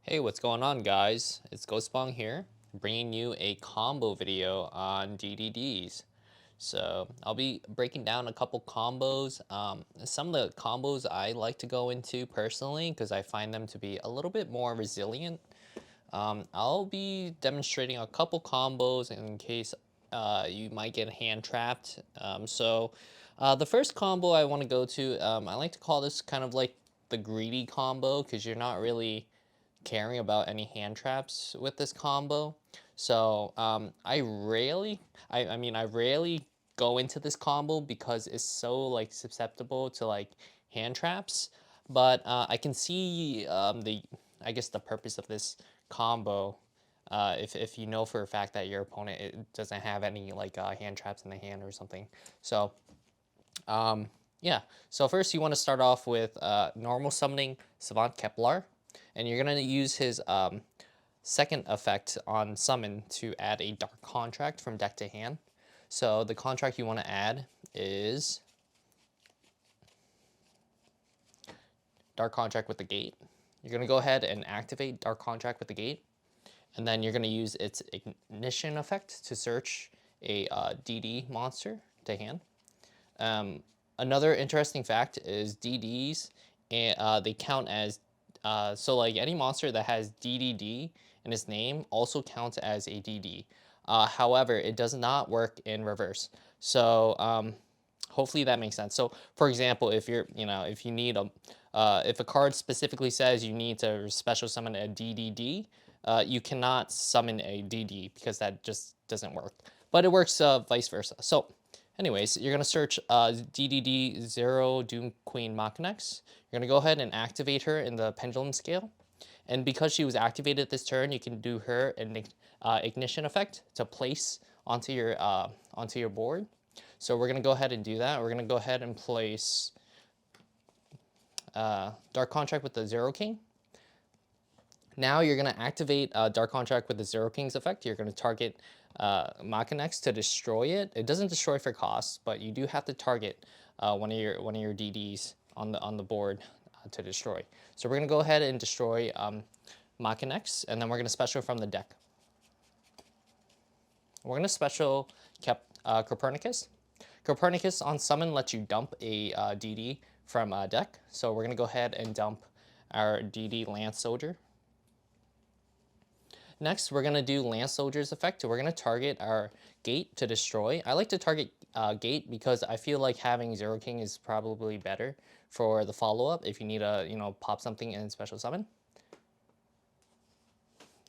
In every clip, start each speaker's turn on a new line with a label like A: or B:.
A: Hey, what's going on, guys? It's Ghostbong here, bringing you a combo video on DDDs. So I'll be breaking down a couple combos. Some of the combos I like to go into personally because I find them to be a little bit more resilient. I'll be demonstrating a couple combos in case you might get hand trapped. The first combo I want to go to, I like to call this kind of like the greedy combo because you're not really caring about any hand traps with this combo. I rarely go into this combo because it's so like susceptible to like hand traps. But I can see I guess the purpose of this combo. If you know for a fact that your opponent doesn't have any like hand traps in the hand or something. So um, yeah. So first you want to start off with normal summoning Savant Kepler, and you're gonna use his second effect on summon to add a dark contract from deck to hand. So the contract you want to add is dark contract with the gate. You're gonna go ahead and activate dark contract with the gate, and then you're gonna use its ignition effect to search a DD monster to hand. Um, Another interesting fact is DDs, and they count as so like any monster that has DDD in its name also counts as a DD. However, it does not work in reverse. Hopefully that makes sense. So for example, if you need if a card specifically says you need to special summon a DDD, you cannot summon a DD because that just doesn't work. But it works vice versa. So anyways, you're going to search DDD 0 Doom Queen Machinex. You're going to go ahead and activate her in the pendulum scale. And because she was activated this turn, you can do her an ignition effect to place onto your board. So we're going to go ahead and do that. We're going to go ahead and place Dark Contract with the Zero King. Now you're going to activate Dark Contract with the Zero King's effect. You're going to target Machinex to destroy it. It doesn't destroy for cost, but you do have to target one of your DDs on the board to destroy. So we're going to go ahead and destroy Machinex, and then we're going to special from the deck. We're going to special Copernicus. Copernicus on summon lets you dump a DD from deck. So we're going to go ahead and dump our DD Lance Soldier. Next, we're going to do Lance Soldier's effect. We're going to target our gate to destroy. I like to target gate because I feel like having Zero King is probably better for the follow-up if you need to, pop something in special summon.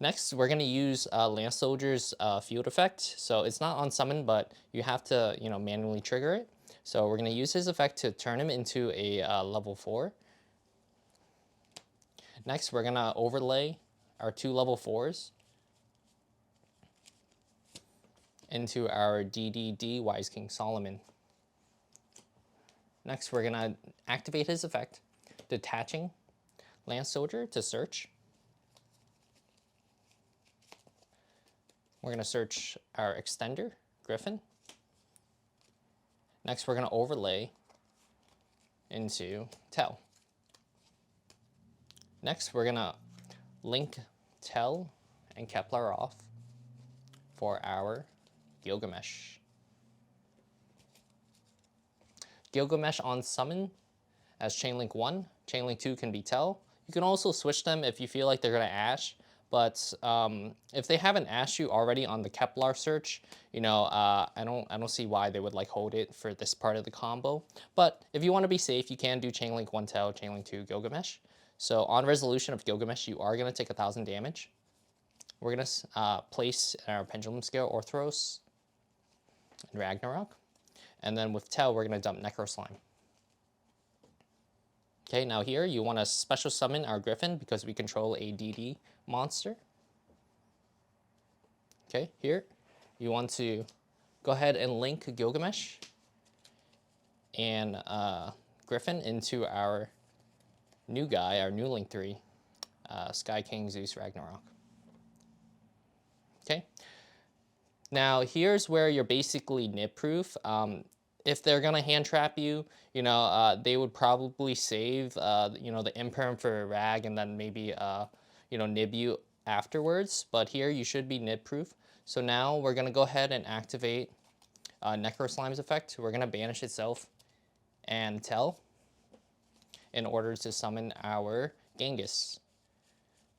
A: Next, we're going to use Lance Soldier's field effect. So it's not on summon, but you have to, manually trigger it. So we're going to use his effect to turn him into a level 4. Next, we're going to overlay our 2 level 4s into our DDD Wise King Solomon. Next, we're going to activate his effect, detaching Lance Soldier to search. We're going to search our extender, Griffin. Next, we're going to overlay into Tell. Next, we're going to link Tell and Kepler off for our Gilgamesh. Gilgamesh on summon as Chainlink 1. Chainlink 2 can be Tell. You can also switch them if you feel like they're going to Ash. But if they haven't asked you already on the Kepler search, I don't see why they would like hold it for this part of the combo. But if you want to be safe, you can do Chainlink 1 Tell, Chainlink 2 Gilgamesh. So on resolution of Gilgamesh, you are going to take 1,000 damage. We're going to place our Pendulum Scale Orthros and Ragnarok. And then with Tell, we're going to dump Necro Slime. Okay, now here you want to special summon our Griffin because we control a DD monster. Okay, here you want to go ahead and link Gilgamesh and Griffin into our new guy, our new Link 3, Sky King Zeus Ragnarok. Okay, now here's where you're basically nip proof. If they're gonna hand trap you, they would probably save the imperm for Rag, and then maybe nib you afterwards, but here you should be nib proof. So now we're going to go ahead and activate Necro Slime's effect. We're going to banish itself and tell in order to summon our Genghis.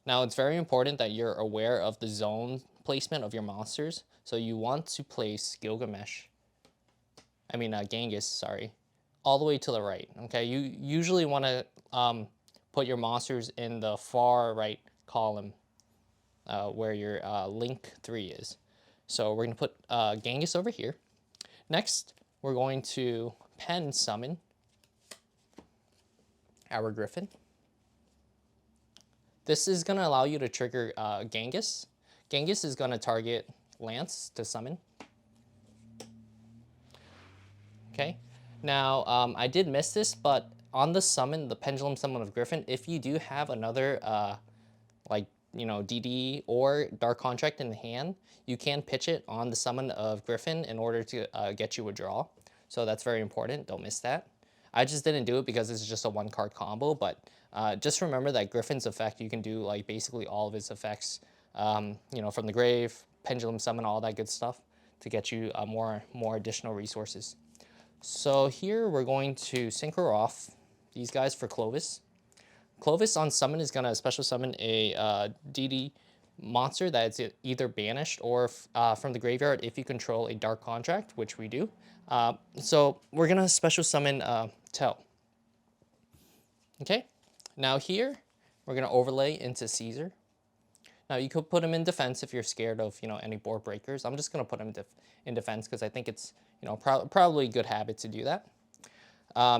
A: Now it's very important that you're aware of the zone placement of your monsters. So you want to place Genghis, sorry, all the way to the right. Okay, you usually want to put your monsters in the far right column where your link 3 is. So we're going to put Genghis over here. Next, we're going to pen summon our Griffin. This is going to allow you to trigger Genghis. Genghis is going to target Lance to summon. Okay. Now, I did miss this, but on the summon, the Pendulum Summon of Griffin, if you do have another, DD or Dark Contract in the hand, you can pitch it on the summon of Griffin in order to get you a draw. So that's very important. Don't miss that. I just didn't do it because this is just a 1-card combo, but just remember that Griffin's effect, you can do like basically all of his effects, from the grave, Pendulum Summon, all that good stuff to get you more additional resources. So here we're going to synchro off these guys for Clovis. Clovis on summon is going to special summon a DD monster that is either banished or from the graveyard if you control a Dark Contract, which we do. So we're going to special summon Tell. Okay, now here we're going to overlay into Caesar. Now you could put him in defense if you're scared of any board breakers. I'm just going to put him in defense because I think it's probably a good habit to do that.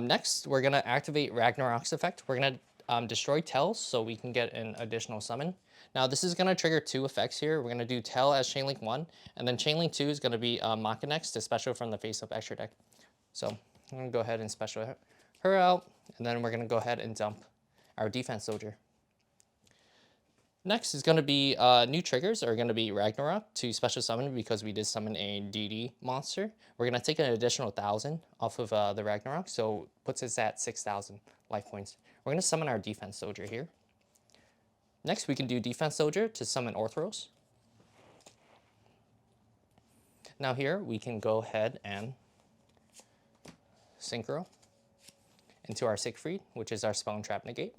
A: Next, we're going to activate Ragnarok's effect. We're going to destroy Tell so we can get an additional summon. Now this is going to trigger 2 effects here. We're going to do Tell as Chainlink 1, and then Chainlink 2 is going to be Machinex to special from the face-up extra deck. So I'm going to go ahead and special her out, and then we're going to go ahead and dump our defense soldier. Next is going to be new triggers are going to be Ragnarok to special summon because we did summon a DD monster. We're going to take an additional 1,000 off of the Ragnarok, so puts us at 6,000 life points. We're going to summon our defense soldier here. Next, we can do defense soldier to summon Orthros. Now here we can go ahead and synchro into our Siegfried, which is our spell and trap negate.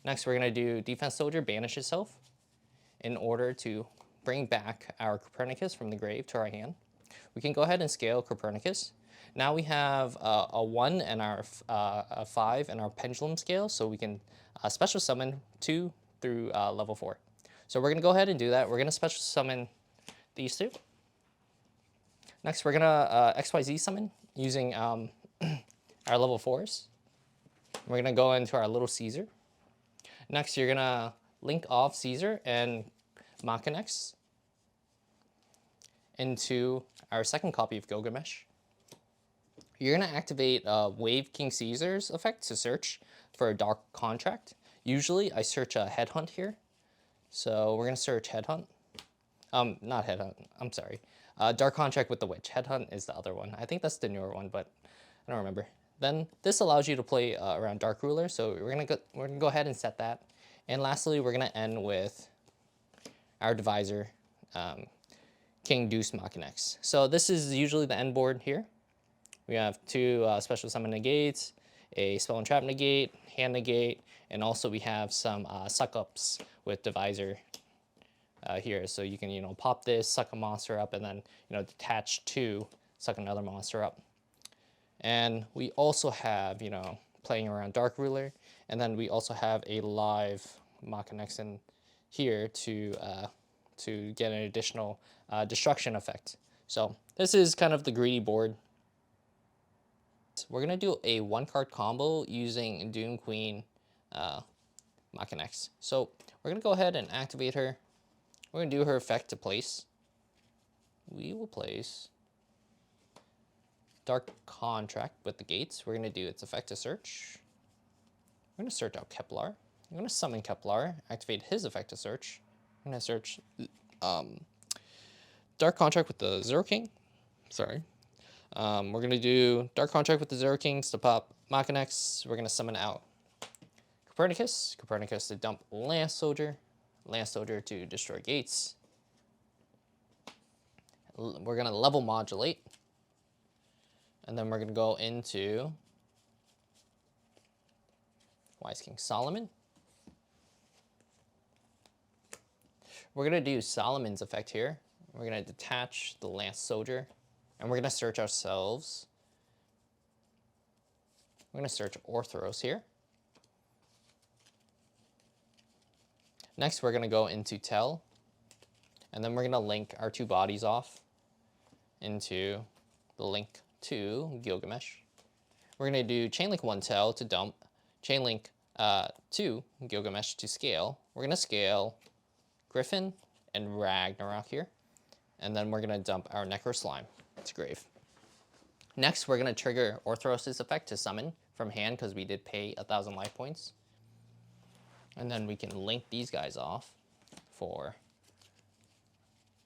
A: Next, we're going to do defense soldier banish itself in order to bring back our Copernicus from the grave to our hand. We can go ahead and scale Copernicus. Now we have a 1 and a 5 and our pendulum scale, so we can special summon 2 through level 4. So we're going to go ahead and do that. We're going to special summon these 2. Next, we're going to XYZ summon using our level 4s. We're going to go into our little Caesar. Next, you're going to link off Caesar and Machinex into our second copy of Gilgamesh. You're going to activate Wave King Caesar's effect to search for a Dark Contract. Usually, I search a Headhunt here. So we're going to search Headhunt. Not Headhunt, I'm sorry. Dark Contract with the Witch. Headhunt is the other one. I think that's the newer one, but I don't remember. Then this allows you to play around Dark Ruler, so we're gonna go ahead and set that. And lastly, we're gonna end with our Divisor, King Deuce Machinex. So this is usually the end board here. We have 2 special summon negates, a spell and trap negate, hand negate, and also we have some suck ups with Divisor here. So you can pop this, suck a monster up, and then detach 2, suck another monster up. And we also have, playing around Dark Ruler, and then we also have a live Machinex in here to get an additional destruction effect. So this is kind of the greedy board. We're gonna do a 1-card combo using Doom Queen Machinex. So we're gonna go ahead and activate her. We're gonna do her effect to place. We will place Dark Contract with the gates. We're going to do its effect to search. We're going to search out Kepler. I'm going to summon Kepler, activate his effect to search. I'm going to search Dark Contract with the Zero King. Sorry. We're going to do Dark Contract with the Zero Kings to pop Machinex. We're going to summon out Copernicus. Copernicus to dump Lance Soldier. Lance Soldier to destroy gates. We're going to level modulate. And then we're going to go into Wise King Solomon. We're going to do Solomon's effect here. We're going to detach the Lance Soldier. And we're going to search ourselves. We're going to search Orthros here. Next, we're going to go into Tell. And then we're going to link our two bodies off into the link to Gilgamesh. We're going to do Chainlink 1 Tell to dump, Chainlink 2 Gilgamesh to scale. We're going to scale Griffin and Ragnarok here. And then we're going to dump our Necro Slime to grave. Next, we're going to trigger Orthros' effect to summon from hand because we did pay 1,000 life points. And then we can link these guys off for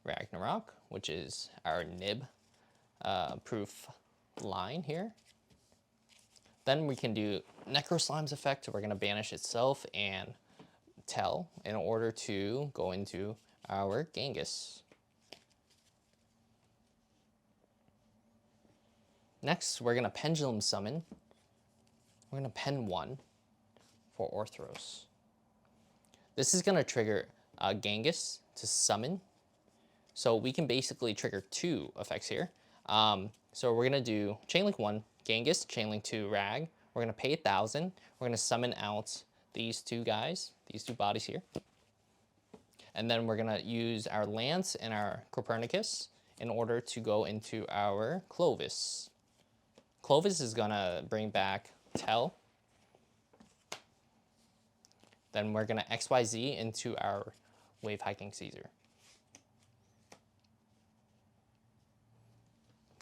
A: Ragnarok, which is our nib proof line here. Then we can do Necro Slime's effect. We're going to banish itself and Tell in order to go into our Genghis. Next, we're going to Pendulum Summon. We're going to pen 1 for Orthros. This is going to trigger Genghis to summon. So we can basically trigger 2 effects here. So we're going to do Chainlink 1, Genghis, Chainlink 2, Rag. We're going to pay 1,000. We're going to summon out these 2 guys, these 2 bodies here. And then we're going to use our Lance and our Copernicus in order to go into our Clovis. Clovis is going to bring back Tell. Then we're going to XYZ into our Wave Hiking Caesar.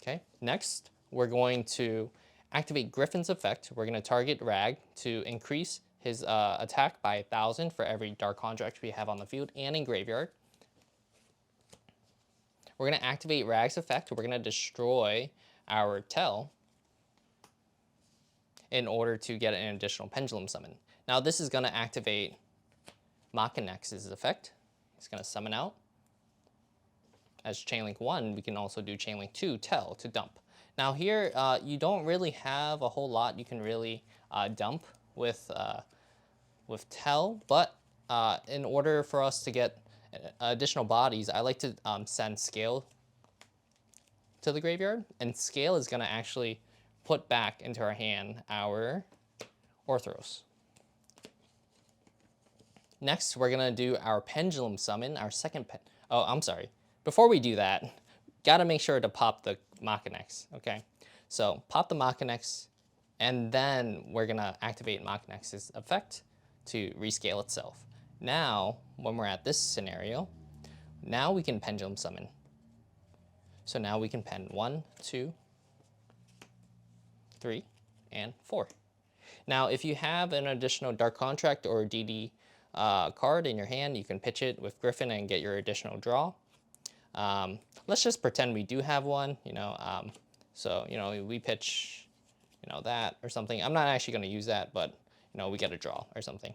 A: Okay, next we're going to activate Griffin's effect. We're going to target Rag to increase his attack by 1,000 for every Dark Contract we have on the field and in Graveyard. We're going to activate Rag's effect. We're going to destroy our Tell in order to get an additional Pendulum Summon. Now this is going to activate Machinex's effect. It's going to summon out. As Chainlink 1, we can also do Chainlink 2, Tell, to dump. Now here, you don't really have a whole lot you can really dump with Tell, but in order for us to get additional bodies, I like to send Scale to the graveyard, and Scale is going to actually put back into our hand our Orthros. Next, we're going to do our Pendulum Summon, our second oh, I'm sorry. Before we do that, got to make sure to pop the Machinex, okay? So pop the Machinex, and then we're going to activate Machinex's effect to rescale itself. Now, when we're at this scenario, now we can Pendulum Summon. So now we can pen 1, 2, 3, and 4. Now, if you have an additional Dark Contract or DD card in your hand, you can pitch it with Griffin and get your additional draw. Let's just pretend we do have one, so, we pitch, that or something. I'm not actually going to use that, but, we get a draw or something.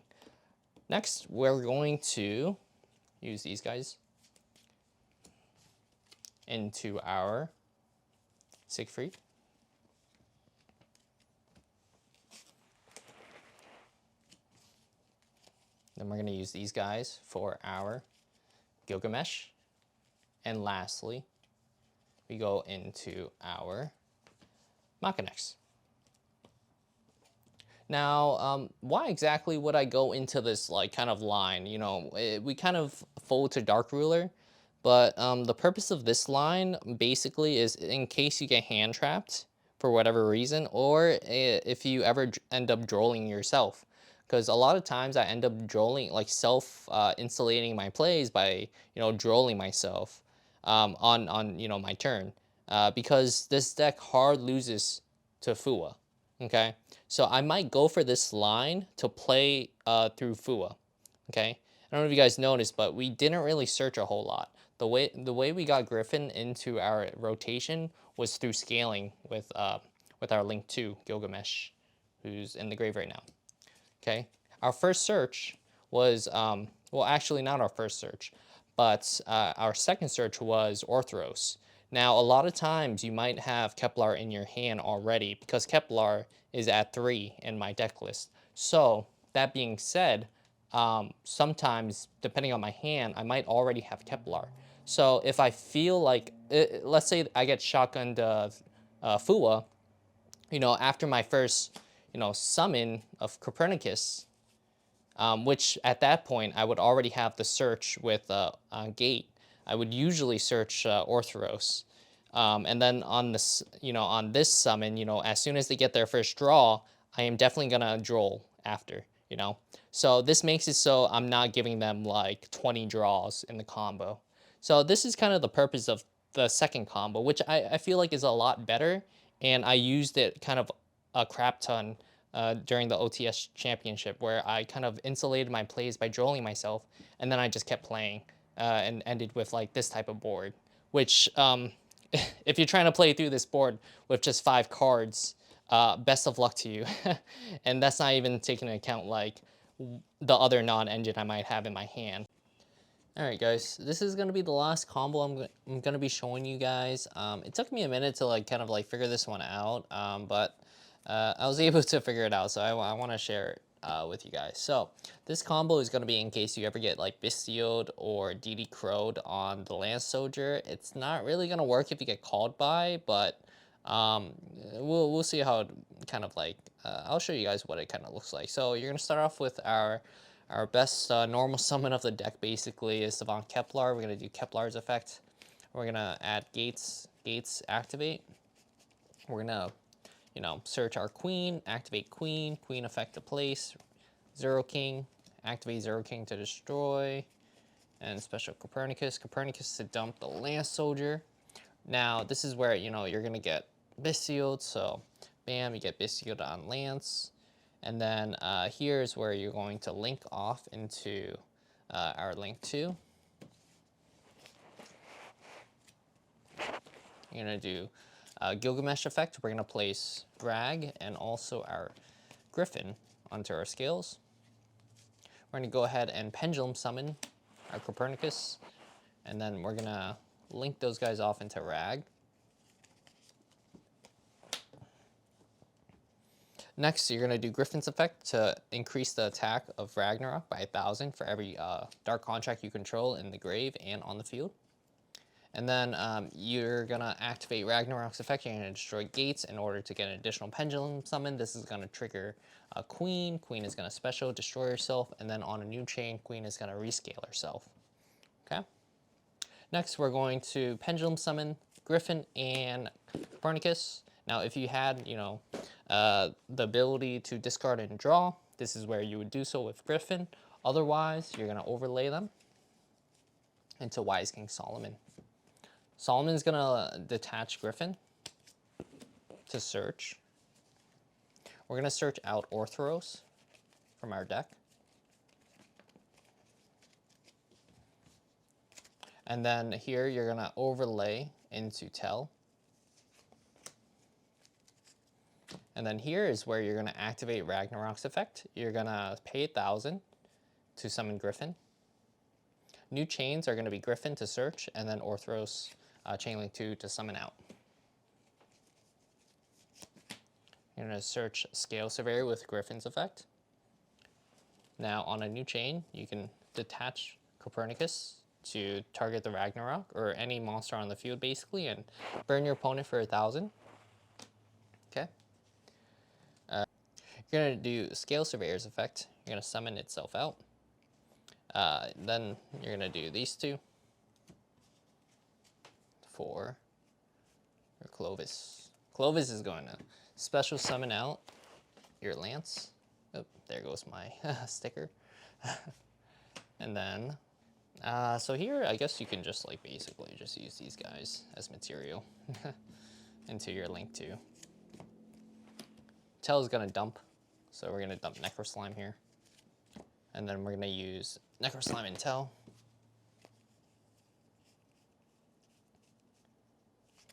A: Next, we're going to use these guys into our Siegfried. Then we're going to use these guys for our Gilgamesh. And lastly, we go into our Machinex. Now, why exactly would I go into this kind of line? We kind of fold to Dark Ruler, but the purpose of this line basically is in case you get hand trapped for whatever reason, or if you ever end up drolling yourself. Because a lot of times I end up drolling, self-insulating my plays by, drolling myself on my turn. Because this deck hard loses to Fua, okay? So I might go for this line to play through Fua, okay? I don't know if you guys noticed, but we didn't really search a whole lot. The way we got Griffin into our rotation was through scaling with our Link 2 Gilgamesh, who's in the grave right now. Okay. Our first search was, well, actually not our first search, but our second search was Orthros. Now, a lot of times you might have Kepler in your hand already because Kepler is at 3 in my deck list. So, that being said, sometimes, depending on my hand, I might already have Kepler. So, if I feel like, let's say I get shotgunned Fua, after my first, summon of Copernicus, which at that point I would already have the search with on Gate. I would usually search Orthros, and then on this, on this summon, as soon as they get their first draw, I am definitely gonna droll after. So this makes it so I'm not giving them like 20 draws in the combo. So this is kind of the purpose of the second combo, which I feel like is a lot better, and I used it kind of a crap ton during the OTS championship, where I kind of insulated my plays by drolling myself, and then I just kept playing and ended with like this type of board, which if you're trying to play through this board with just 5 cards, best of luck to you. And that's not even taking into account like the other non-engine I might have in my hand. Alright guys, this is going to be the last combo I'm going to be showing you guys. It took me a minute to like kind of like figure this one out, but I was able to figure it out, so I want to share it with you guys. So this combo is going to be in case you ever get like Bistioed or DD Crowed on the Lance Soldier. It's not really going to work if you get called by, but we'll see how it kind of like, I'll show you guys what it kind of looks like. So you're going to start off with our best normal summon of the deck, basically, is Savant Kepler. We're going to do Kepler's effect. We're going to add Gates activate. We're going to, search our Queen, activate Queen effect to place, Zero King, activate Zero King to destroy, and special Copernicus to dump the Lance Soldier. Now, this is where, you're going to get Bistioed, so bam, you get Bistioed on Lance. And then here's where you're going to link off into our link 2. You're going to do Gilgamesh effect. We're going to place Drag and also our Griffin onto our scales. We're going to go ahead and Pendulum summon our Copernicus. And then we're going to link those guys off into Rag. Next, you're going to do Griffin's effect to increase the attack of Ragnarok by 1,000 for every Dark Contract you control in the grave and on the field. And then you're going to activate Ragnarok's effect. You're going to destroy Gates in order to get an additional Pendulum summon. This is going to trigger Queen. Queen is going to special destroy herself. And then on a new chain, Queen is going to rescale herself. Okay? Next, we're going to Pendulum summon Griffin and Copernicus. Now, if you had, the ability to discard and draw, this is where you would do so with Griffin. Otherwise, you're going to overlay them into Wise King Solomon. Solomon's going to detach Griffin to search. We're going to search out Orthros from our deck. And then here, you're going to overlay into Tell. And then here is where you're going to activate Ragnarok's effect. You're going to pay 1,000 to summon Griffin. New chains are going to be Griffin to search, and then Orthros Chainlink 2 to summon out. You're going to search Scale Surveyor with Griffin's effect. Now on a new chain, you can detach Copernicus to target the Ragnarok, or any monster on the field basically, and burn your opponent for 1,000. Okay. You're going to do Scale Surveyor's effect. You're going to summon itself out. Then you're going to do these two for your Clovis. Clovis is going to special summon out your Lance. Oh, there goes my sticker. And then, so here, I guess you can just like basically just use these guys as material into your link 2. Tell is going to dump. So we're going to dump Necroslime here. And then we're going to use Necroslime and Tell.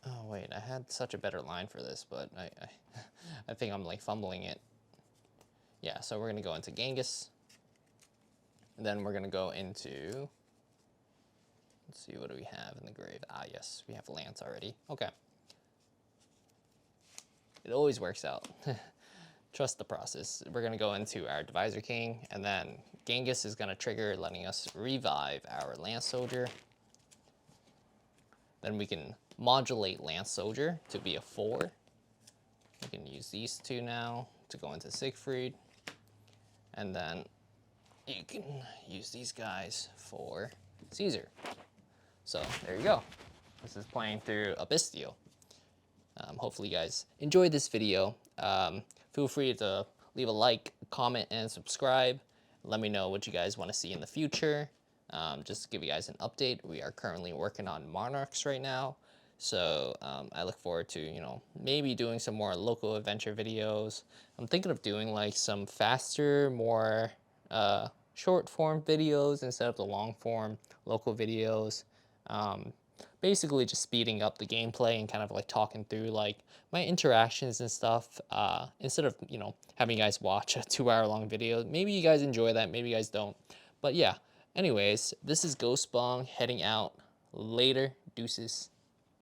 A: Oh wait, I had such a better line for this, but I think I'm like fumbling it. Yeah, so we're going to go into Genghis. And then we're going to go into, let's see, what do we have in the grave? Ah, yes, we have Lance already. Okay. It always works out. Trust the process. We're going to go into our Divisor King, and then Genghis is going to trigger, letting us revive our Lance Soldier. Then we can modulate Lance Soldier to be a 4. We can use these two now to go into Siegfried. And then you can use these guys for Caesar. So there you go. This is playing through Abyssio. Hopefully you guys enjoyed this video. Feel free to leave a like, comment, and subscribe. Let me know what you guys want to see in the future. Just to give you guys an update, we are currently working on Monarchs right now. So I look forward to, maybe doing some more local adventure videos. I'm thinking of doing like some faster, more short form videos instead of the long form local videos. Basically just speeding up the gameplay and kind of like talking through like my interactions and stuff, instead of, having you guys watch a 2-hour long video. Maybe you guys enjoy that, maybe you guys don't. But yeah, anyways, this is Ghost Bong heading out. Later, deuces.